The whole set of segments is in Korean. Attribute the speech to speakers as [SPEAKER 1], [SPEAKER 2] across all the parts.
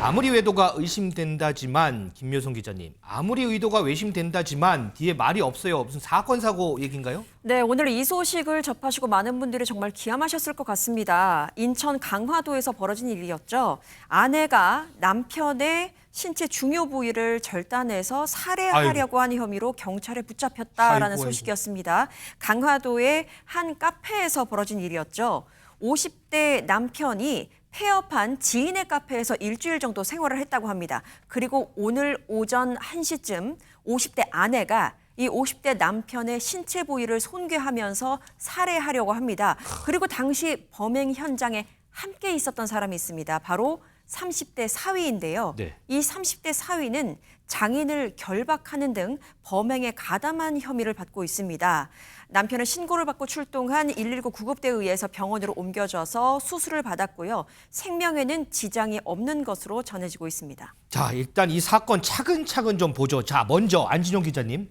[SPEAKER 1] 아무리 의도가 의심된다지만 김묘성 기자님, 아무리 의도가 외심된다지만 뒤에 말이 없어요. 무슨 사건 사고 얘기인가요?
[SPEAKER 2] 네, 오늘 이 소식을 접하시고 많은 분들이 정말 기함하셨을 것 같습니다. 인천 강화도에서 벌어진 일이었죠. 아내가 남편의 신체 중요 부위를 절단해서 살해하려고 한 혐의로 경찰에 붙잡혔다라는 소식이었습니다. 강화도의 한 카페에서 벌어진 일이었죠. 50대 남편이 폐업한 지인의 카페에서 일주일 정도 생활을 했다고 합니다. 그리고 오늘 오전 1시쯤 50대 아내가 이 50대 남편의 신체 부위를 손괴하면서 살해하려고 합니다. 그리고 당시 범행 현장에 함께 있었던 사람이 있습니다. 바로 30대 사위인데요.
[SPEAKER 1] 네.
[SPEAKER 2] 이 30대 사위는 장인을 결박하는 등 범행에 가담한 혐의를 받고 있습니다. 남편은 신고를 받고 출동한 119 구급대에 의해서 병원으로 옮겨져서 수술을 받았고요. 생명에는 지장이 없는 것으로 전해지고 있습니다.
[SPEAKER 1] 자, 일단 이 사건 차근차근 좀 보죠. 자, 먼저 안진용 기자님.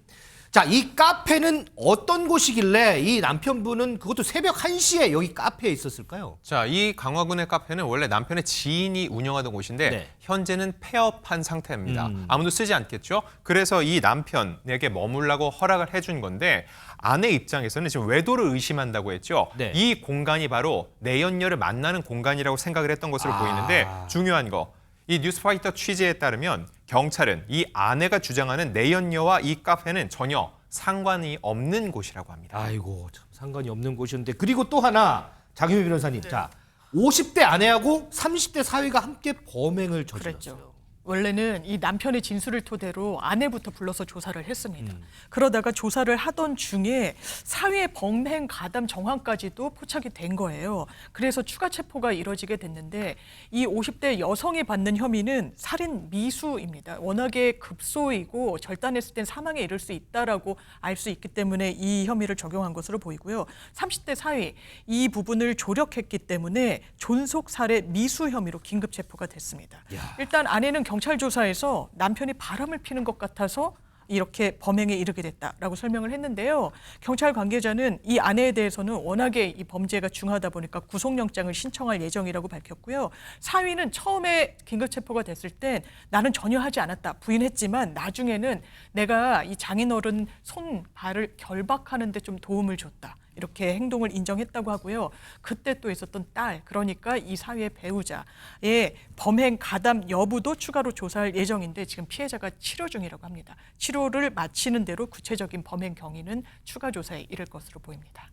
[SPEAKER 1] 자, 이 카페는 어떤 곳이길래 이 남편분은 그것도 새벽 1시에 여기 카페에 있었을까요?
[SPEAKER 3] 자, 이 강화군의 카페는 원래 남편의 지인이 운영하던 곳인데
[SPEAKER 1] 네.
[SPEAKER 3] 현재는 폐업한 상태입니다. 아무도 쓰지 않겠죠? 그래서 이 남편에게 머물라고 허락을 해준 건데 아내 입장에서는 지금 외도를 의심한다고 했죠.
[SPEAKER 1] 네.
[SPEAKER 3] 이 공간이 바로 내연녀를 만나는 공간이라고 생각을 했던 것으로 보이는데 중요한 거. 이 뉴스파이터 취재에 따르면 경찰은 이 아내가 주장하는 내연녀와 이 카페는 전혀 상관이 없는 곳이라고 합니다.
[SPEAKER 1] 아이고, 참 상관이 없는 곳이었는데. 그리고 또 하나, 장효미 변호사님. 자, 50대 아내하고 30대 사위가 함께 범행을 저질렀어요.
[SPEAKER 4] 원래는 이 남편의 진술을 토대로 아내부터 불러서 조사를 했습니다. 그러다가 조사를 하던 중에 사위의 범행 가담 정황까지도 포착이 된 거예요. 그래서 추가 체포가 이뤄지게 됐는데 이 50대 여성이 받는 혐의는 살인 미수입니다. 워낙에 급소이고 절단했을 땐 사망에 이를 수 있다라고 알 수 있기 때문에 이 혐의를 적용한 것으로 보이고요. 30대 사위 이 부분을 조력했기 때문에 존속 살해 미수 혐의로 긴급 체포가 됐습니다. 일단 아내는 경찰 조사에서 남편이 바람을 피는 것 같아서 이렇게 범행에 이르게 됐다라고 설명을 했는데요. 경찰 관계자는 이 아내에 대해서는 워낙에 이 범죄가 중하다 보니까 구속영장을 신청할 예정이라고 밝혔고요. 사위는 처음에 긴급 체포가 됐을 땐 나는 전혀 하지 않았다 부인했지만 나중에는 내가 이 장인어른 손, 발을 결박하는 데 좀 도움을 줬다. 이렇게 행동을 인정했다고 하고요. 그때 또 있었던 딸, 그러니까 이 사위의 배우자의 범행 가담 여부도 추가로 조사할 예정인데 지금 피해자가 치료 중이라고 합니다. 치료를 마치는 대로 구체적인 범행 경위는 추가 조사에 이를 것으로 보입니다.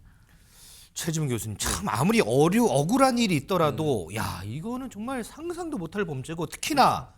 [SPEAKER 1] 최지문 교수님, 참 아무리 억울한 일이 있더라도 야, 이거는 정말 상상도 못할 범죄고 특히나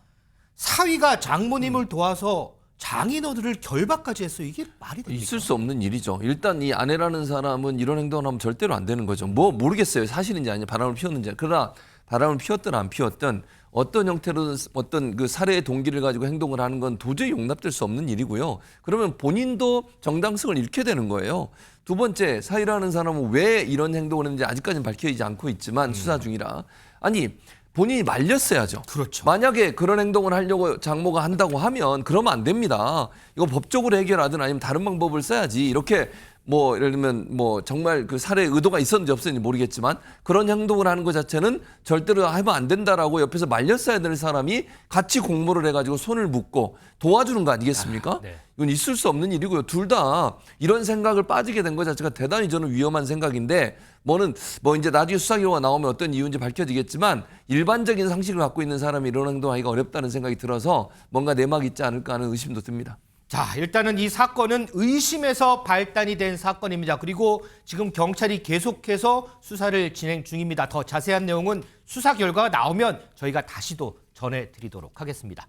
[SPEAKER 1] 사위가 장모님을 도와서 장인어른을 결박까지 했어요. 이게 말이 됩니까?
[SPEAKER 5] 있을 수 없는 일이죠. 일단 이 아내라는 사람은 이런 행동을 하면 절대로 안 되는 거죠. 뭐 모르겠어요. 사실인지 아니냐, 바람을 피웠는지. 그러나 바람을 피웠든 안 피웠든 어떤 형태로든 어떤 그 살해의 동기를 가지고 행동을 하는 건 도저히 용납될 수 없는 일이고요. 그러면 본인도 정당성을 잃게 되는 거예요. 두 번째, 사위라는 사람은 왜 이런 행동을 했는지 아직까지는 밝혀지지 않고 있지만 수사 중이라. 아니, 본인이 말렸어야죠.
[SPEAKER 1] 그렇죠.
[SPEAKER 5] 만약에 그런 행동을 하려고 장모가 한다고 하면 그러면 안 됩니다. 이거 법적으로 해결하든 아니면 다른 방법을 써야지. 이렇게 뭐 예를 들면 뭐 정말 그 살해 의도가 있었는지 없었는지 모르겠지만 그런 행동을 하는 것 자체는 절대로 하면 안 된다라고 옆에서 말렸어야 될 사람이 같이 공모를 해가지고 손을 묶고 도와주는 거 아니겠습니까?
[SPEAKER 1] 네.
[SPEAKER 5] 이건 있을 수 없는 일이고요. 둘 다 이런 생각을 빠지게 된 것 자체가 대단히 저는 위험한 생각인데 뭐 이제 나중에 수사 결과가 나오면 어떤 이유인지 밝혀지겠지만 일반적인 상식을 갖고 있는 사람이 이런 행동하기가 어렵다는 생각이 들어서 뭔가 내막이 있지 않을까 하는 의심도 듭니다.
[SPEAKER 1] 자, 일단은 이 사건은 의심에서 발단이 된 사건입니다. 그리고 지금 경찰이 계속해서 수사를 진행 중입니다. 더 자세한 내용은 수사 결과가 나오면 저희가 다시 또 전해드리도록 하겠습니다.